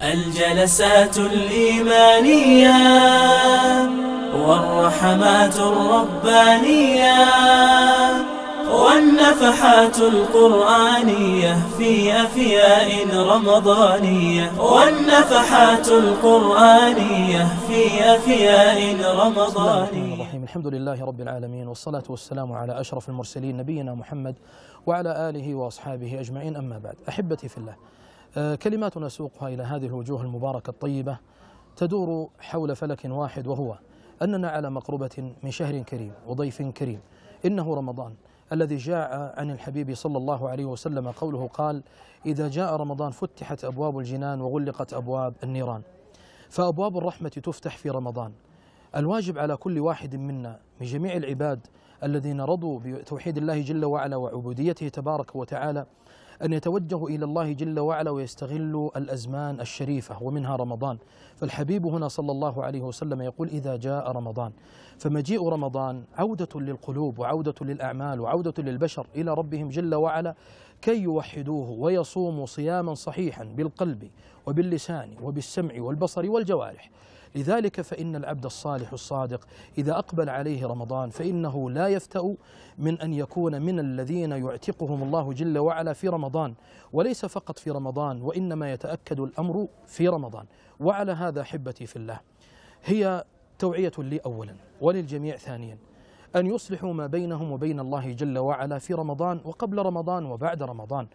الجلسات الإيمانية والرحمات الربانية والنفحات القرآنية في أفياء رمضانية والنفحات القرآنية في أفياء رمضانية. الحمد لله رب العالمين، والصلاة والسلام على أشرف المرسلين نبينا محمد وعلى آله وأصحابه أجمعين. أما بعد، أحبتي في الله، كلمات نسوقها إلى هذه الوجوه المباركة الطيبة تدور حول فلك واحد، وهو أننا على مقربة من شهر كريم وضيف كريم. إنه رمضان الذي جاء عن الحبيب صلى الله عليه وسلم قوله قال: إذا جاء رمضان فتحت أبواب الجنان وغلقت أبواب النيران. فأبواب الرحمة تفتح في رمضان. الواجب على كل واحد منا من جميع العباد الذين رضوا بتوحيد الله جل وعلا وعبوديته تبارك وتعالى أن يتوجهوا إلى الله جل وعلا ويستغلوا الأزمان الشريفة ومنها رمضان. فالحبيب هنا صلى الله عليه وسلم يقول: إذا جاء رمضان. فمجيء رمضان عودة للقلوب وعودة للأعمال وعودة للبشر إلى ربهم جل وعلا كي يوحدوه ويصوموا صياما صحيحا بالقلب وباللسان وبالسمع والبصر والجوارح. لذلك فإن العبد الصالح الصادق إذا أقبل عليه رمضان فإنه لا يفتأ من أن يكون من الذين يعتقهم الله جل وعلا في رمضان، وليس فقط في رمضان، وإنما يتأكد الأمر في رمضان. وعلى هذا أحبتي في الله، هي توعية لي أولا وللجميع ثانيا أن يصلحوا ما بينهم وبين الله جل وعلا في رمضان وقبل رمضان وبعد رمضان،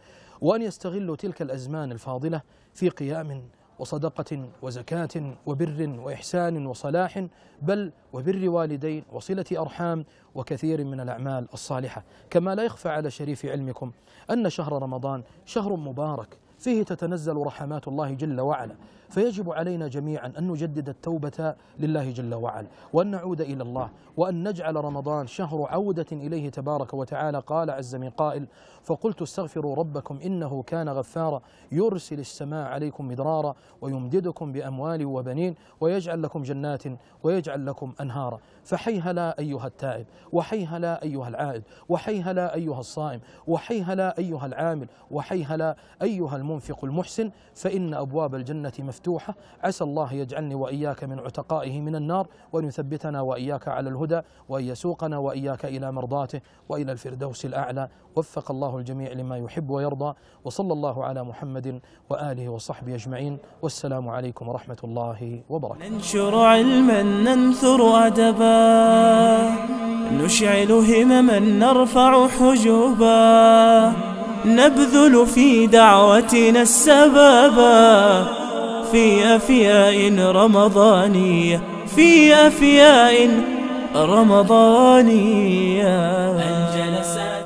وأن يستغلوا تلك الأزمان الفاضلة في قيام وصدقة وزكاة وبر وإحسان وصلاح، بل وبر والدين وصلة أرحام وكثير من الأعمال الصالحة. كما لا يخفى على شريف علمكم أن شهر رمضان شهر مبارك فيه تتنزل رحمات الله جل وعلا، فيجب علينا جميعا أن نجدد التوبة لله جل وعلا وأن نعود إلى الله وأن نجعل رمضان شهر عودة إليه تبارك وتعالى. قال عز من قائل: فقلت استغفروا ربكم إنه كان غفارا يرسل السماء عليكم مدرارا ويمددكم بأموال وبنين ويجعل لكم جنات ويجعل لكم أنهارا. فحيهلا أيها التائب، وحيهلا أيها العائد، وحيهلا أيها الصائم، وحيهلا أيها العامل، وحيهلا أيها المنفق المحسن، فإن أبواب الجنة مفتوحة. عسى الله يجعلني وإياك من عتقائه من النار، وأن يثبتنا وإياك على الهدى، وأن يسوقنا وإياك إلى مرضاته وإلى الفردوس الأعلى. وفق الله الجميع لما يحب ويرضى، وصلى الله على محمد وآله وصحبه أجمعين، والسلام عليكم ورحمة الله وبركاته. ننشر علما، ننثر أدبا، نشعل همما، نرفع حجوبا، نبذل في دعوتنا السبابا في أفياء رمضانية، في أفياء رمضانية. الجلسات